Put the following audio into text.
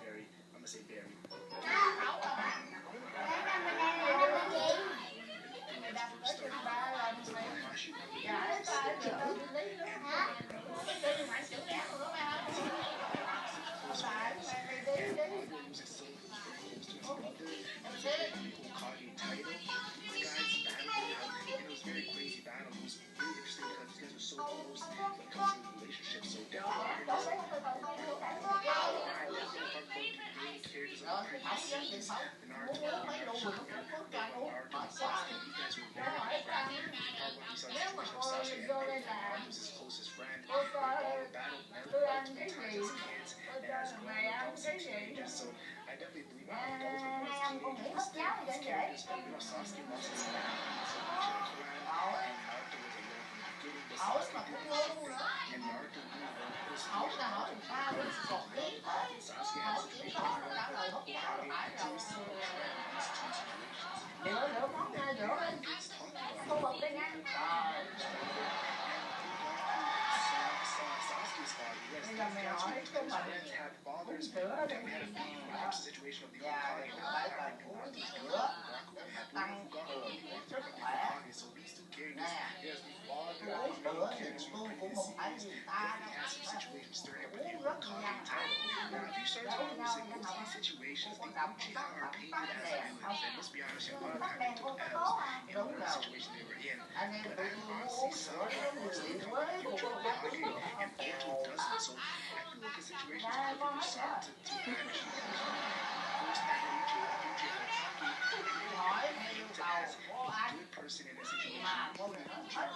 very, I'm gonna say very. Very crazy battle. It was really interesting because these guys were so close when it comes to relationships. So definitely characters of the previous seasons, the Naruto, Sasuke, you guys were very good friends. You saw the situation of Sasuke and Naruto's his closest friend. They all battled multiple times as kids and as grown adults and teenagers. So I definitely believe both of them as teenagers. These characters, Sasuke lost his family, so and Naruto was a little from the beginning, but Sasuke didn't suffer, and Naruto knew that this situation Naruto was Sasuke had a situation where Hokage to receive a trend in these two situations. Sasuke's father, yes, these guys were close friends, had fathers, definitely had a beef when it comes to the situation of the Hokage and Naruto's Fugaku. So these two characters, yes, the father of the main characters from the previous series, definitely had some situations stirring up with the Hokage title. Now, if you start to notice in most of these situations, the Uchiha are painted as villains, and let's be honest, Yamada kind of took L's in whatever situation they were in. But I honestly saw that mostly from the future of Hokage, and Boruto doesn't. So I feel like the situation is perfectly solid to kind of force that Uchiha Hokage, and they painted as the good person in a situation, including Uchiha